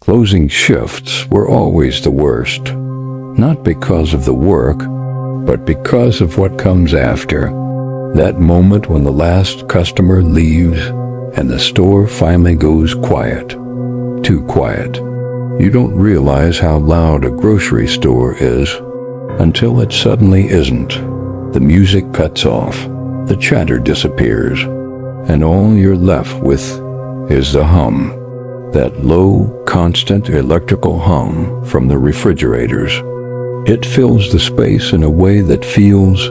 Closing shifts were always the worst, not because of the work, but because of what comes after. That moment when the last customer leaves and the store finally goes quiet. Too quiet. You don't realize how loud a grocery store is until it suddenly isn't. The music cuts off, the chatter disappears, and all you're left with is the hum. That low, constant electrical hum from the refrigerators. It fills the space in a way that feels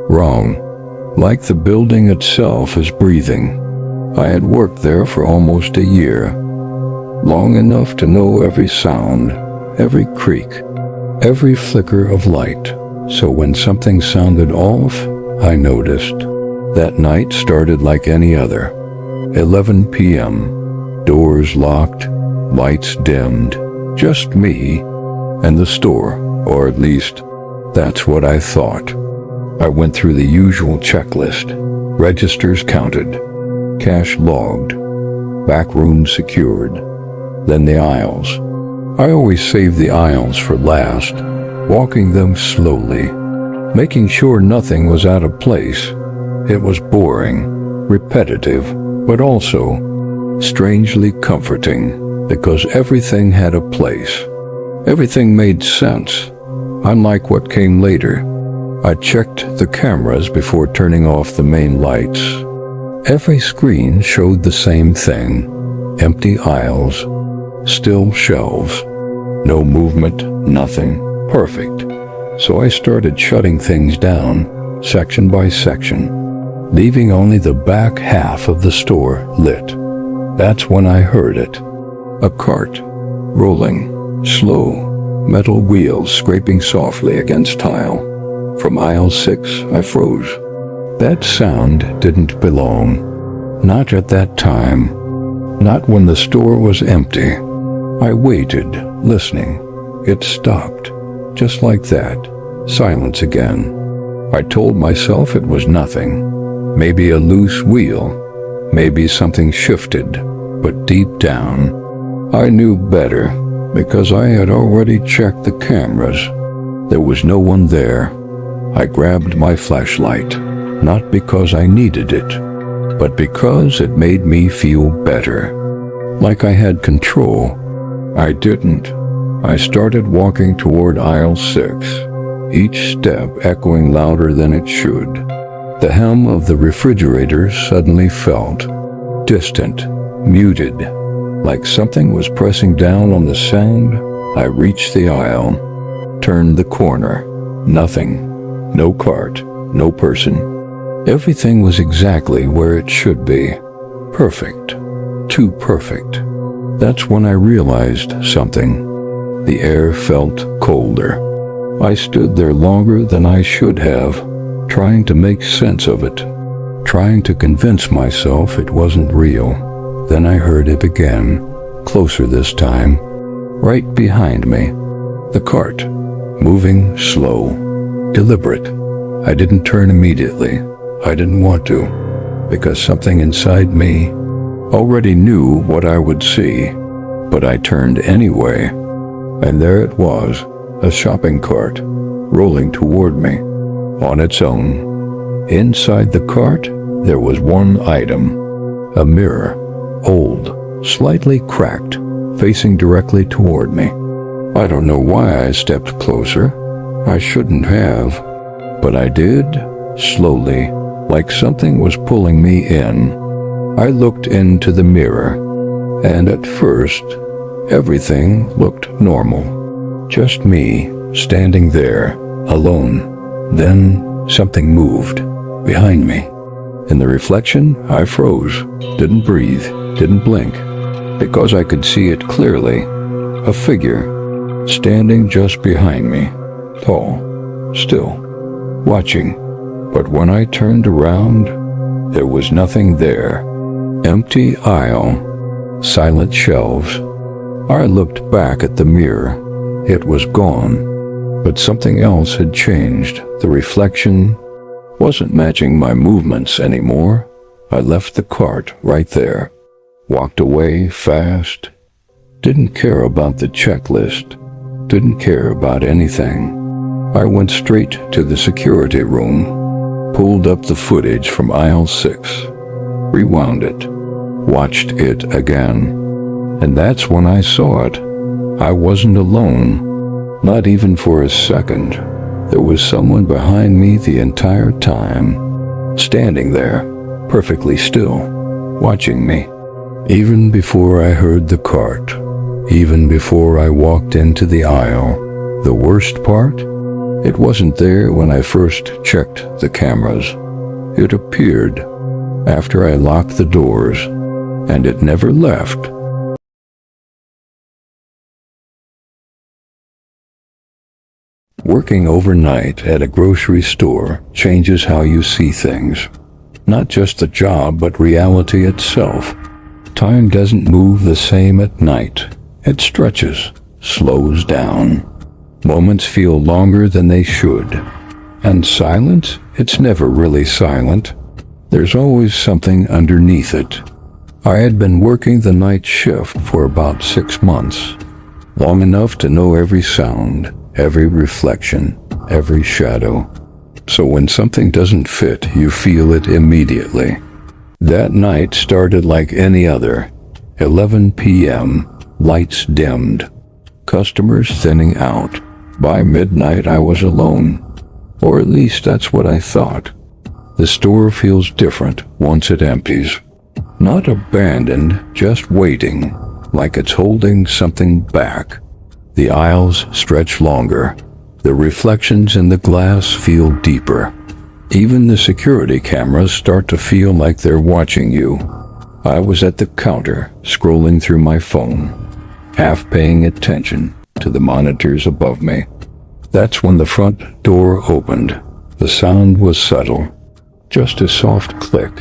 wrong, like the building itself is breathing. I had worked there for almost a year, long enough to know every sound, every creak, every flicker of light. So when something sounded off, I noticed. That night started like any other. 11 p.m., doors locked, lights dimmed, just me and the store, or at least that's what I thought. I went through the usual checklist. Registers counted, cash logged, back rooms secured, then the aisles. I always save the aisles for last, walking them slowly, making sure nothing was out of place. It was boring, repetitive, but also strangely comforting because everything had a place. Everything made sense, unlike what came later. I checked the cameras before turning off the main lights. Every screen showed the same thing. Empty aisles, still shelves, no movement, nothing. Perfect. So I started shutting things down, section by section, leaving only the back half of the store lit. That's when I heard it. A cart, rolling, slow, metal wheels scraping softly against tile. From aisle 6, I froze. That sound didn't belong. Not at that time. Not when the store was empty. I waited, listening. It stopped. Just like that. Silence again. I told myself it was nothing. Maybe a loose wheel. Maybe something shifted. But deep down, I knew better because I had already checked the cameras. There was no one there. I grabbed my flashlight, not because I needed it, but because it made me feel better. Like I had control. I didn't. I started walking toward aisle 6, each step echoing louder than it should. The hum of the refrigerator suddenly felt distant, muted, like something was pressing down on the sound. I reached the aisle, turned the corner. Nothing. No cart, no person. Everything was exactly where it should be. Perfect. Too perfect. That's when I realized something. The air felt colder. I stood there longer than I should have, trying to make sense of it, trying to convince myself it wasn't real. Then I heard it again, closer this time, right behind me. The cart, moving slow. Deliberate. I didn't turn immediately. I didn't want to, because something inside me already knew what I would see. But I turned anyway, and there it was, a shopping cart, rolling toward me, on its own. Inside the cart, there was one item, a mirror, old, slightly cracked, facing directly toward me. I don't know why I stepped closer. I shouldn't have, but I did, slowly, like something was pulling me in. I looked into the mirror, and at first, everything looked normal. Just me, standing there, alone. Then, something moved, behind me. In the reflection, I froze, didn't breathe, didn't blink, because I could see it clearly. A figure, standing just behind me. Tall, still, watching, but when I turned around, there was nothing there. Empty aisle, silent shelves. I looked back at the mirror. It was gone, but something else had changed. The reflection wasn't matching my movements anymore. I left the cart right there, walked away fast, Didn't care about the checklist. Didn't care about anything. I went straight to the security room, pulled up the footage from aisle 6, rewound it, watched it again, and that's when I saw it. I wasn't alone, not even for a second. There was someone behind me the entire time, standing there, perfectly still, watching me. Even before I heard the cart, even before I walked into the aisle. The worst part? It wasn't there when I first checked the cameras. It appeared after I locked the doors, and it never left. Working overnight at a grocery store changes how you see things. Not just the job, but reality itself. Time doesn't move the same at night. It stretches, slows down. Moments feel longer than they should. And silence, it's never really silent. There's always something underneath it. I had been working the night shift for about 6 months, long enough to know every sound, every reflection, every shadow. So when something doesn't fit, you feel it immediately. That night started like any other. 11 p.m., lights dimmed, customers thinning out. By midnight, I was alone. Or at least that's what I thought. The store feels different once it empties. Not abandoned, just waiting, like it's holding something back. The aisles stretch longer. The reflections in the glass feel deeper. Even the security cameras start to feel like they're watching you. I was at the counter, scrolling through my phone, half paying attention to the monitors above me. That's when the front door opened. The sound was subtle, just a soft click,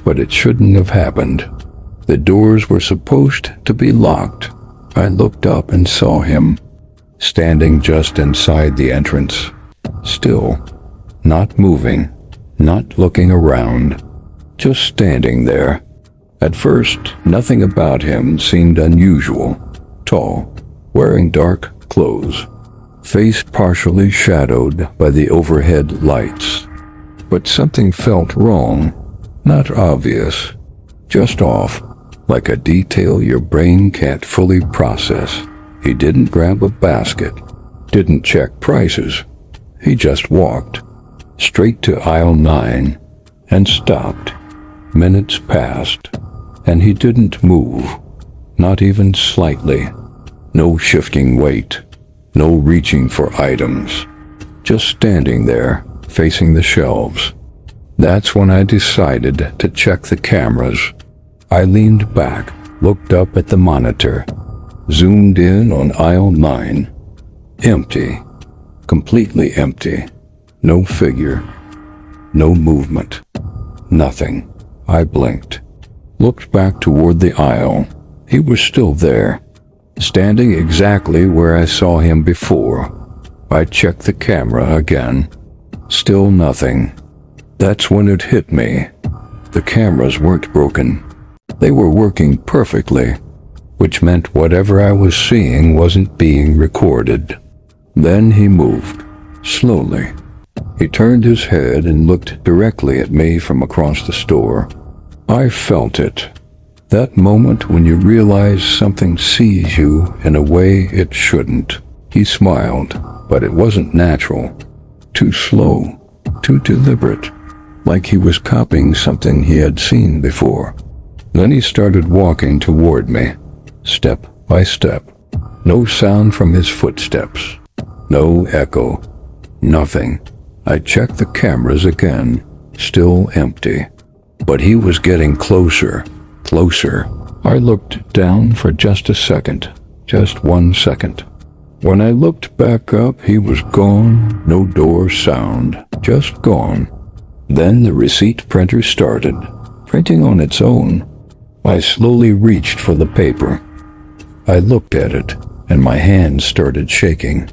but it shouldn't have happened. The doors were supposed to be locked. I looked up and saw him, standing just inside the entrance, still, not moving, not looking around, just standing there. At first, nothing about him seemed unusual. Tall, wearing dark clothes, face partially shadowed by the overhead lights. But something felt wrong, not obvious, just off, like a detail your brain can't fully process. He didn't grab a basket, didn't check prices. He just walked straight to aisle 9 and stopped. Minutes passed, and he didn't move, not even slightly. No shifting weight, no reaching for items, just standing there, facing the shelves. That's when I decided to check the cameras. I leaned back, looked up at the monitor, zoomed in on aisle 9. Empty, completely empty. No figure, no movement, nothing. I blinked, looked back toward the aisle. He was still there, standing exactly where I saw him before. I checked the camera again. Still nothing. That's when it hit me. The cameras weren't broken. They were working perfectly, which meant whatever I was seeing wasn't being recorded. Then he moved, slowly. He turned his head and looked directly at me from across the store. I felt it. That moment when you realize something sees you in a way it shouldn't. He smiled, but it wasn't natural. Too slow, too deliberate, like he was copying something he had seen before. Then he started walking toward me, step by step. No sound from his footsteps, no echo, nothing. I checked the cameras again, still empty. But he was getting closer, closer. I looked down for just a second, just 1 second. When I looked back up, he was gone, no door sound, just gone. Then the receipt printer started, printing on its own. I slowly reached for the paper. I looked at it, and my hands started shaking,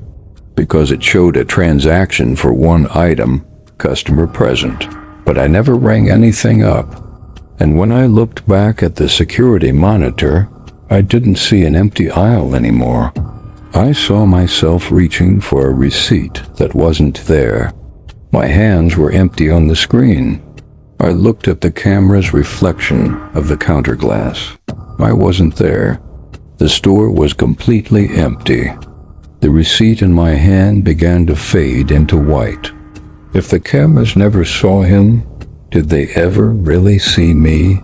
because it showed a transaction for one item, customer present. But I never rang anything up. And when I looked back at the security monitor, I didn't see an empty aisle anymore. I saw myself reaching for a receipt that wasn't there. My hands were empty on the screen. I looked at the camera's reflection of the counter glass. I wasn't there. The store was completely empty. The receipt in my hand began to fade into white. If the cameras never saw him, did they ever really see me?